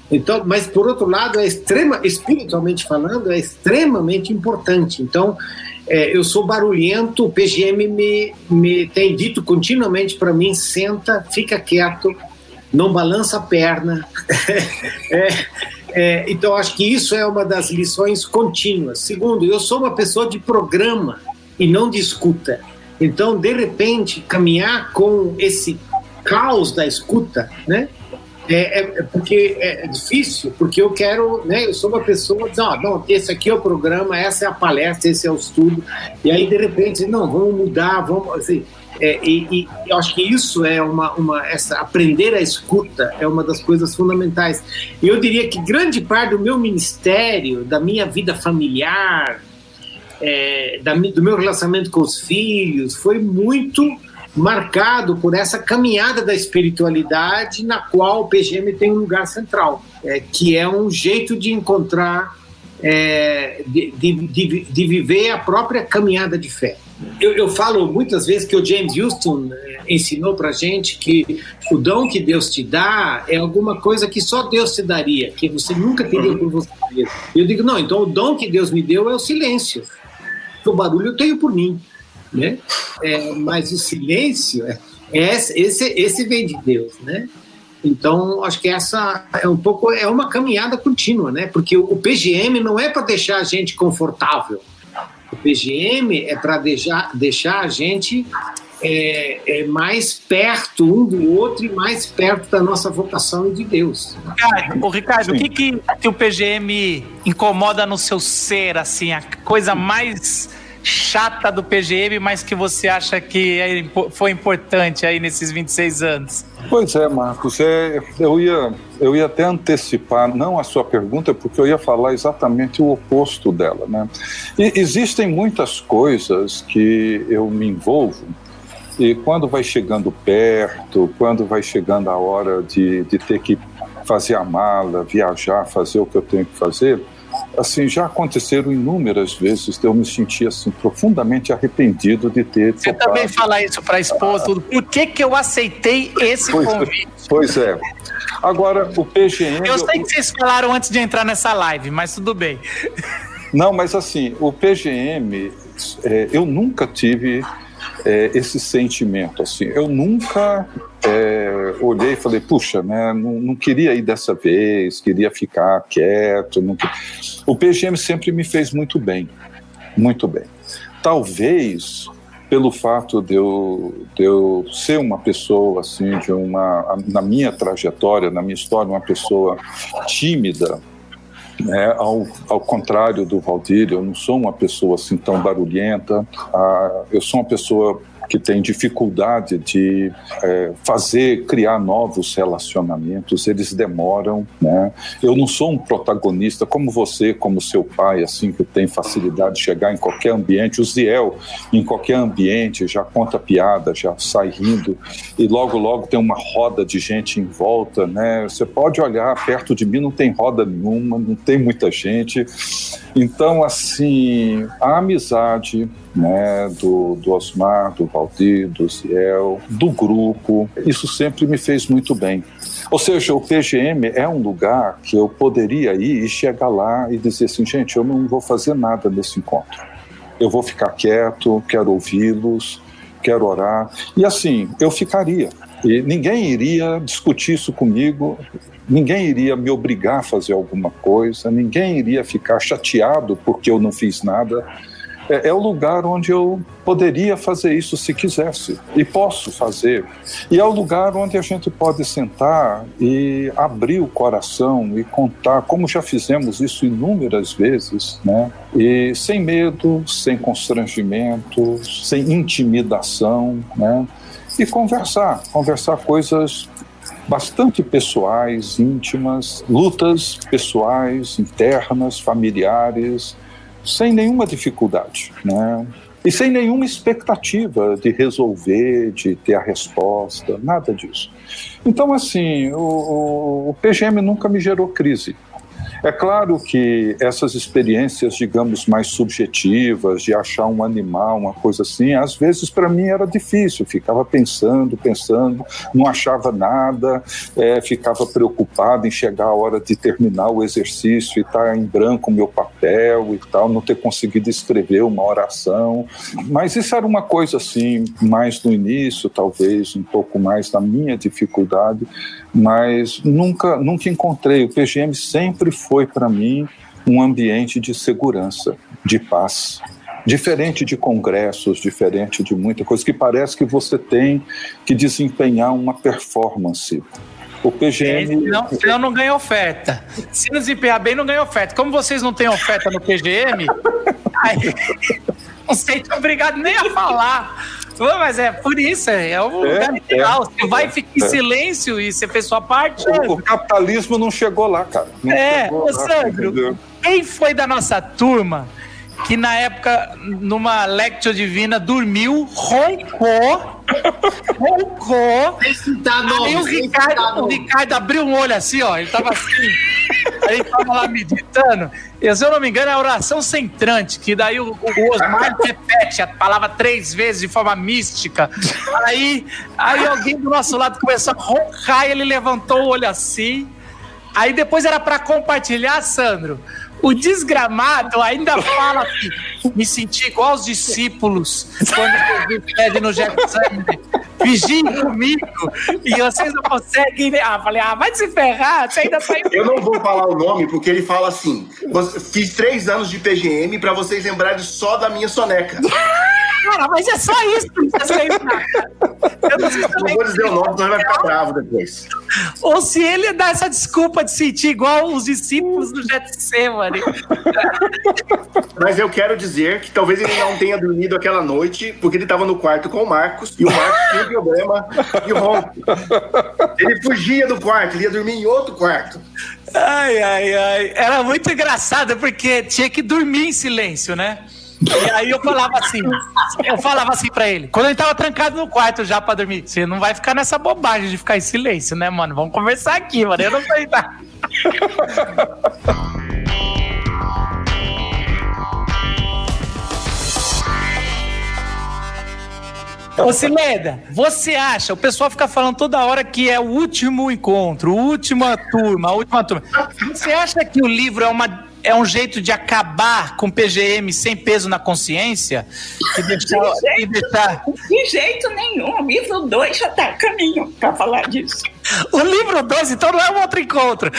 Então, mas por outro lado, espiritualmente falando, é extremamente importante. Então, eu sou barulhento, o PGM me tem dito continuamente para mim: senta, fica quieto, não balança a perna. Então, acho que isso é uma das lições contínuas. Segundo, eu sou uma pessoa de programa e não de escuta. Então, de repente, caminhar com esse caos da escuta, né? Porque é difícil, porque eu quero, né? Eu sou uma pessoa que diz, não, esse aqui é o programa, essa é a palestra, esse é o estudo. E aí, de repente, não, vamos mudar, vamos... Assim, e eu acho que isso é aprender a escuta é uma das coisas fundamentais. E eu diria que grande parte do meu ministério, da minha vida familiar, do meu relacionamento com os filhos, foi muito marcado por essa caminhada da espiritualidade, na qual o PGM tem um lugar central, que é um jeito de encontrar, de viver a própria caminhada de fé. Eu falo muitas vezes que o James Houston, ensinou pra gente que o dom que Deus te dá é alguma coisa que só Deus te daria, que você nunca teria por você mesmo. Eu digo, não, então o dom que Deus me deu é o silêncio. O barulho eu tenho por mim, né? Mas o silêncio, esse vem de Deus, né? Então, acho que essa é uma caminhada contínua, né? Porque o PGM não é para deixar a gente confortável. O PGM é para deixar a gente mais perto um do outro e mais perto da nossa vocação e de Deus. Ricardo, o que o PGM incomoda no seu ser, assim, a coisa mais chata do PGM, mas que você acha que foi importante aí nesses 26 anos? Pois é, Marcos, eu ia até antecipar, não a sua pergunta, porque eu ia falar exatamente o oposto dela, né? E existem muitas coisas que eu me envolvo, e quando vai chegando perto, quando vai chegando a hora de ter que fazer a mala, viajar, fazer o que eu tenho que fazer, assim, já aconteceram inúmeras vezes de eu me sentir assim, profundamente arrependido de ter Você topado. Também fala isso para a esposa, tudo. Por que eu aceitei esse convite? Pois é. Agora, o PGM... Eu sei que vocês falaram antes de entrar nessa live, mas tudo bem. Não, mas assim, o PGM, eu nunca tive esse sentimento, assim. Eu nunca olhei e falei, puxa, né, não queria ir dessa vez, queria ficar quieto. O PGM sempre me fez muito bem, muito bem. Talvez pelo fato de eu ser uma pessoa, assim, na minha trajetória, na minha história, uma pessoa tímida, né, ao contrário do Valdir, eu não sou uma pessoa assim tão barulhenta, eu sou uma pessoa que tem dificuldade de criar novos relacionamentos, eles demoram, né? Eu não sou um protagonista como você, como seu pai, assim, que tem facilidade de chegar em qualquer ambiente. O Ziel, em qualquer ambiente, já conta piada, já sai rindo, e logo tem uma roda de gente em volta, né? Você pode olhar, perto de mim não tem roda nenhuma, não tem muita gente. Então, assim, a amizade, né, do Osmar, do Valdir, do Ziel, do grupo, isso sempre me fez muito bem. Ou seja, o PGM é um lugar que eu poderia ir e chegar lá e dizer assim, gente, eu não vou fazer nada nesse encontro. Eu vou ficar quieto, quero ouvi-los, quero orar. E assim, eu ficaria. E ninguém iria discutir isso comigo, ninguém iria me obrigar a fazer alguma coisa, ninguém iria ficar chateado porque eu não fiz nada. É o lugar onde eu poderia fazer isso se quisesse, e posso fazer. E é o lugar onde a gente pode sentar e abrir o coração e contar, como já fizemos isso inúmeras vezes, né? E sem medo, sem constrangimento, sem intimidação, né? E conversar coisas bastante pessoais, íntimas, lutas pessoais, internas, familiares, sem nenhuma dificuldade, né? E sem nenhuma expectativa de resolver, de ter a resposta, nada disso. Então, assim, o PGM nunca me gerou crise. É claro que essas experiências, digamos, mais subjetivas, de achar um animal, uma coisa assim, às vezes para mim era difícil, ficava pensando, não achava nada, ficava preocupado em chegar a hora de terminar o exercício e estar em branco o meu papel e tal, não ter conseguido escrever uma oração. Mas isso era uma coisa assim, mais no início, talvez um pouco mais da minha dificuldade, mas nunca encontrei. O PGM sempre foi para mim um ambiente de segurança, de paz, diferente de congressos, diferente de muita coisa, que parece que você tem que desempenhar uma performance. O PGM... Senão não ganha oferta. Se não desempenhar bem, não ganha oferta. Como vocês não têm oferta no PGM, aí não sei, tô obrigado nem a falar. Mas é por isso, é um lugar ideal. Você vai ficar em silêncio e você fez sua parte. O capitalismo não chegou lá, cara. Sandro, quem foi da nossa turma que na época, numa Lectio Divina, dormiu, roncou. Aí o Ricardo abriu um olho assim, ó, ele tava assim. a gente tava lá meditando, e se eu não me engano é a oração centrante, que daí o Osmar repete a palavra 3 vezes de forma mística. Aí alguém do nosso lado começou a roncar e ele levantou o olho assim. Aí depois era para compartilhar, Sandro. O desgramado ainda fala assim, me senti igual aos discípulos quando Jesus pede no Getsemane, vigiem comigo, e vocês não conseguem. Falei, vai se ferrar, você ainda saiu. Eu não vou falar o nome, porque ele fala assim, fiz 3 anos de PGM pra vocês lembrarem só da minha soneca. Cara, mas é só isso que você lembra. Eu não vou dizer o nome, senão ele vai ficar bravo depois. Ou se ele dá essa desculpa de sentir igual os discípulos do Getsemane. Mas eu quero dizer que talvez ele não tenha dormido aquela noite, porque ele estava no quarto com o Marcos, e o Marcos tinha problema de ronco. Ele fugia do quarto, ele ia dormir em outro quarto. Ai. Era muito engraçado, porque tinha que dormir em silêncio, né? E aí eu falava assim pra ele, quando ele tava trancado no quarto já pra dormir, você não vai ficar nessa bobagem de ficar em silêncio, né, mano? Vamos conversar aqui, mano. Eu não sei nada. Ô Cileda, você acha, o pessoal fica falando toda hora que é o último encontro, a última turma. Você acha que o livro é um jeito de acabar com PGM sem peso na consciência? De jeito nenhum. O livro 2 já está a caminho para falar disso. O livro 2, então, não é um outro encontro.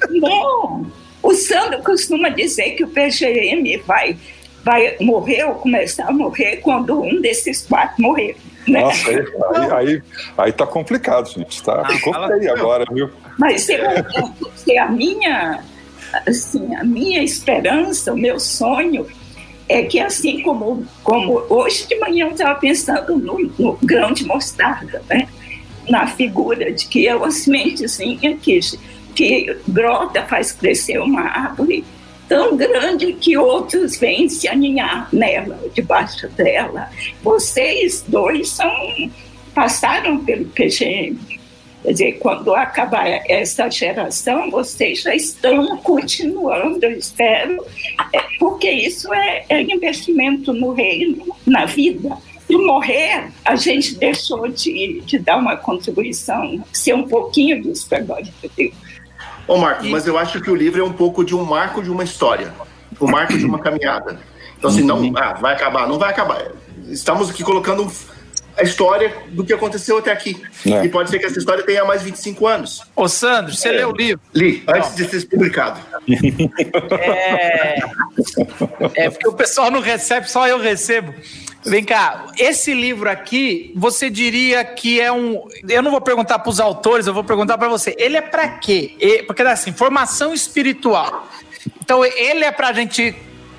Não. O Sandro costuma dizer que o PGM vai morrer ou começar a morrer quando um desses 4 morrer. Né? Nossa, aí tá complicado, gente. Ficou feio agora, viu? Mas a minha esperança, o meu sonho é que, assim como hoje de manhã eu estava pensando no grão de mostarda, né? Na figura de que é uma sementezinha que brota, faz crescer uma árvore tão grande que outros vêm se aninhar nela, debaixo dela. Vocês 2 passaram pelo PGM. Quer dizer, quando acabar essa geração, vocês já estão continuando, eu espero, porque isso é investimento no reino, na vida. E morrer, a gente deixou de dar uma contribuição, ser um pouquinho disso para a glória de Deus. Ô Marcos, mas eu acho que o livro é um pouco de um marco de uma história, um marco de uma caminhada. Então assim, não vai acabar, não vai acabar. Estamos aqui colocando a história do que aconteceu até aqui. E pode ser que essa história tenha mais 25 anos. Ô Sandro, você leu o livro? Li, antes de ser publicado. Porque o pessoal não recebe, só eu recebo. Vem cá, esse livro aqui, você diria que é um... Eu não vou perguntar para os autores, eu vou perguntar para você. Ele é para quê? Porque, assim, formação espiritual. Então, ele é para a gente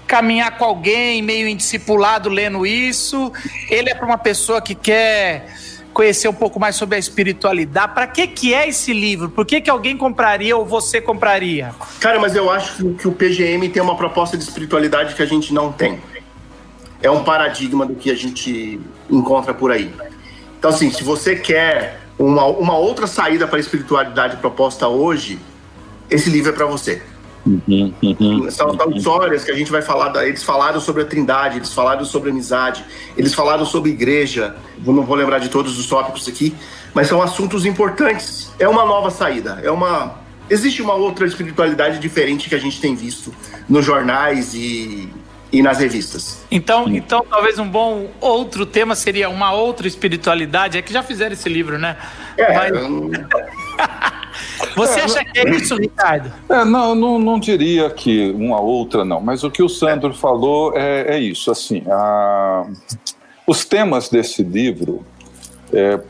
caminhar com alguém meio indiscipulado lendo isso? Ele é para uma pessoa que quer conhecer um pouco mais sobre a espiritualidade? Para que é esse livro? Por que alguém compraria ou você compraria? Cara, mas eu acho que o PGM tem uma proposta de espiritualidade que a gente não tem. É um paradigma do que a gente encontra por aí. Então, assim, se você quer uma outra saída para a espiritualidade proposta hoje, esse livro é para você. São histórias que a gente vai falar. Eles falaram sobre a Trindade, eles falaram sobre amizade, eles falaram sobre igreja. Eu não vou lembrar de todos os tópicos aqui, mas são assuntos importantes. É uma nova saída. Existe uma outra espiritualidade diferente que a gente tem visto nos jornais e nas revistas. Então, talvez um bom outro tema seria uma outra espiritualidade. É que já fizeram esse livro, né? Você acha que é isso, Ricardo? Não diria que uma outra não, mas o que o Sandro falou é isso. Assim, os temas desse livro,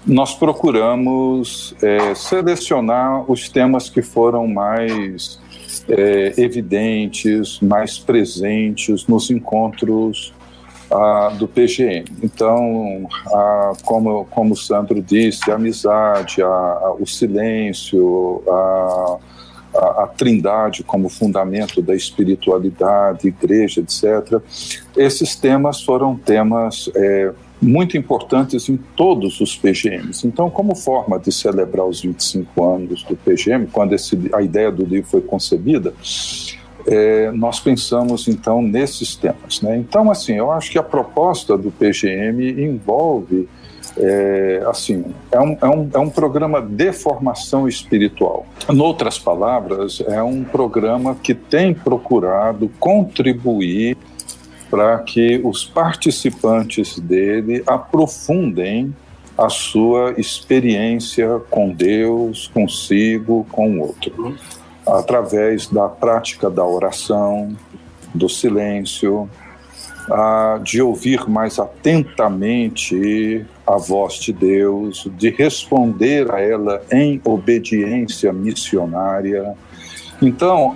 nós procuramos selecionar os temas que foram mais evidentes, mais presentes nos encontros do PGM. Então, como o Sandro disse, a amizade, o silêncio, a Trindade como fundamento da espiritualidade, igreja, etc. Esses temas foram temas muito importantes em todos os PGMs. Então, como forma de celebrar os 25 anos do PGM, quando a ideia do livro foi concebida, nós pensamos, então, nesses temas, né? Então, assim, eu acho que a proposta do PGM envolve, é um programa de formação espiritual. Em outras palavras, é um programa que tem procurado contribuir para que os participantes dele aprofundem a sua experiência com Deus, consigo, com o outro, através da prática da oração, do silêncio, de ouvir mais atentamente a voz de Deus, de responder a ela em obediência missionária. Então,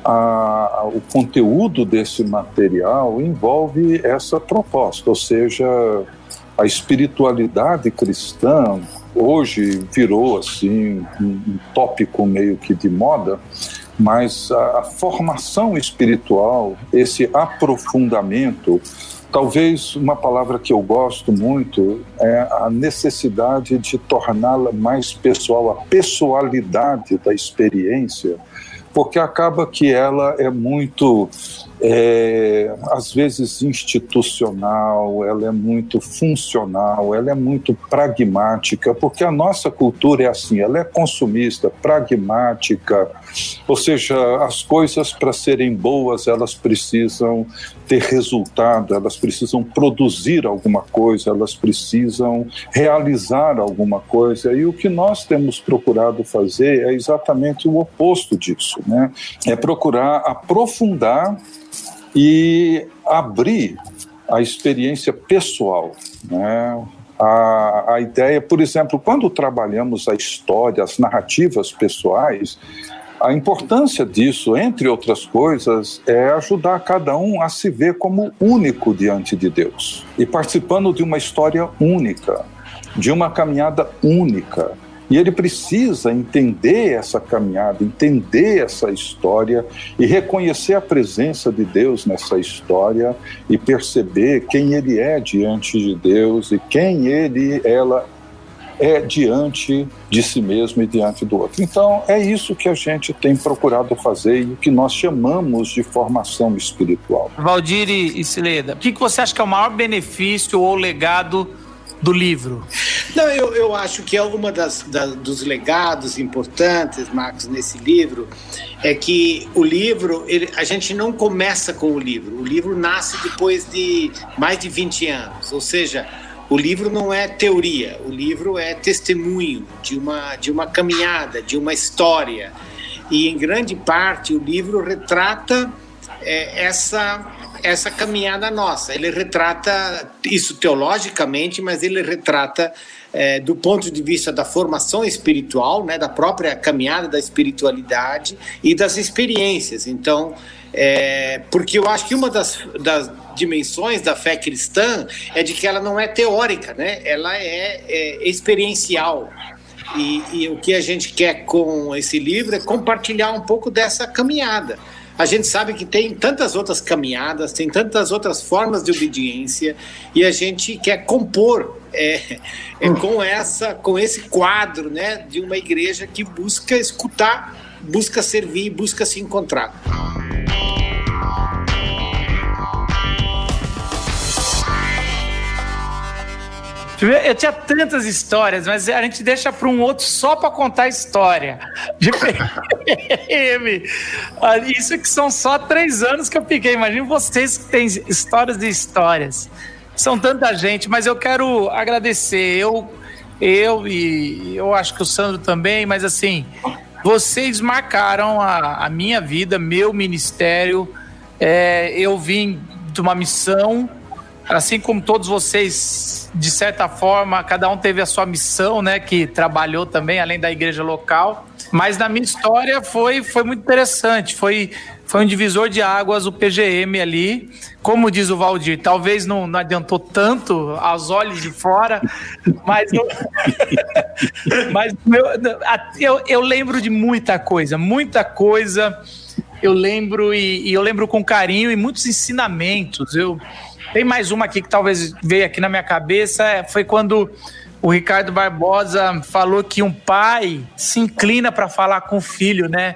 o conteúdo desse material envolve essa proposta, ou seja, a espiritualidade cristã hoje virou assim um tópico meio que de moda, mas a formação espiritual, esse aprofundamento, talvez uma palavra que eu gosto muito é a necessidade de torná-la mais pessoal, a pessoalidade da experiência, porque acaba que ela é muito, às vezes, institucional, ela é muito funcional, ela é muito pragmática, porque a nossa cultura é assim, ela é consumista, pragmática, ou seja, as coisas para serem boas, elas precisam ter resultado, elas precisam produzir alguma coisa, elas precisam realizar alguma coisa, e o que nós temos procurado fazer é exatamente o oposto disso, né? É procurar aprofundar e abrir a experiência pessoal, né? A ideia, por exemplo, quando trabalhamos a história, as narrativas pessoais, a importância disso, entre outras coisas, é ajudar cada um a se ver como único diante de Deus e participando de uma história única, de uma caminhada única. E ele precisa entender essa caminhada, entender essa história e reconhecer a presença de Deus nessa história e perceber quem ele é diante de Deus e quem ela é diante de si mesmo e diante do outro. Então, é isso que a gente tem procurado fazer e o que nós chamamos de formação espiritual. Valdir e Sileda, o que você acha que é o maior benefício ou legado do livro? Não, eu acho que é uma dos legados importantes, Marcos, nesse livro, é que o livro, a gente não começa com o livro nasce depois de mais de 20 anos, ou seja, o livro não é teoria, o livro é testemunho de uma caminhada, de uma história, e em grande parte o livro retrata essa caminhada nossa. Ele retrata isso teologicamente, mas ele retrata do ponto de vista da formação espiritual, né, da própria caminhada da espiritualidade e das experiências. Então, porque eu acho que uma das dimensões da fé cristã é de que ela não é teórica, né? Ela é experiencial. E o que a gente quer com esse livro é compartilhar um pouco dessa caminhada. A gente sabe que tem tantas outras caminhadas, tem tantas outras formas de obediência, e a gente quer compor com esse quadro, né, de uma igreja que busca escutar, busca servir, busca se encontrar. Eu tinha tantas histórias, mas a gente deixa para um outro só para contar a história de PGM. Isso que são só 3 anos que eu fiquei. Imagina vocês que têm histórias de histórias. São tanta gente, mas eu quero agradecer. E eu acho que o Sandro também, mas assim, vocês marcaram a minha vida, meu ministério. Eu vim de uma missão, assim como todos vocês, de certa forma, cada um teve a sua missão, né, que trabalhou também, além da igreja local. Mas na minha história foi muito interessante, foi um divisor de águas o PGM ali. Como diz o Valdir, talvez não adiantou tanto aos olhos de fora, mas eu lembro de muita coisa. eu lembro e eu lembro com carinho e muitos ensinamentos. Tem mais uma aqui que talvez veio aqui na minha cabeça, foi quando o Ricardo Barbosa falou que um pai se inclina para falar com o filho, né?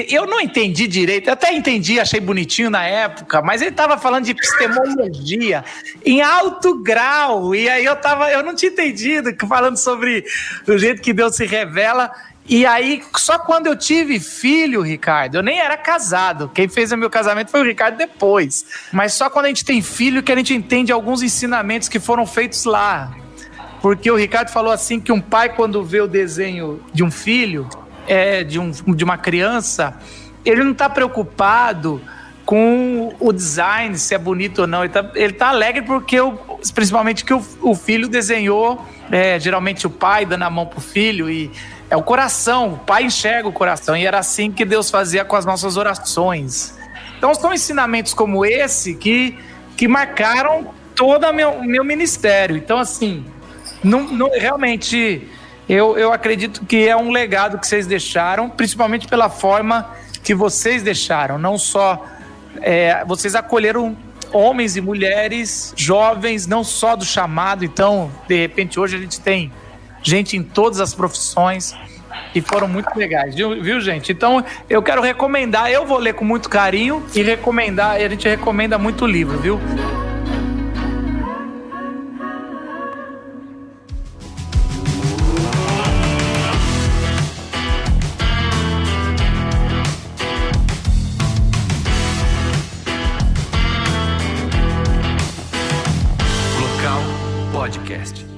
Eu não entendi direito, eu até entendi, achei bonitinho na época, mas ele estava falando de epistemologia em alto grau, e aí eu não tinha entendido, falando sobre o jeito que Deus se revela. E aí, só quando eu tive filho, Ricardo, eu nem era casado. Quem fez o meu casamento foi o Ricardo depois. Mas só quando a gente tem filho que a gente entende alguns ensinamentos que foram feitos lá. Porque o Ricardo falou assim que um pai, quando vê o desenho de um filho, de uma criança, ele não está preocupado com o design, se é bonito ou não. Ele tá alegre porque, principalmente, que o filho desenhou, geralmente o pai dando a mão pro filho, e é o coração, o pai enxerga o coração, e era assim que Deus fazia com as nossas orações. Então são ensinamentos como esse que marcaram todo o meu ministério. Então, assim, realmente, eu acredito que é um legado que vocês deixaram, principalmente pela forma que vocês deixaram. Não só vocês acolheram homens e mulheres jovens, não só do chamado. Então, de repente, hoje a gente tem gente em todas as profissões que foram muito legais, viu, gente? Então, eu quero recomendar, eu vou ler com muito carinho e a gente recomenda muito o livro, viu? Glocal Podcast.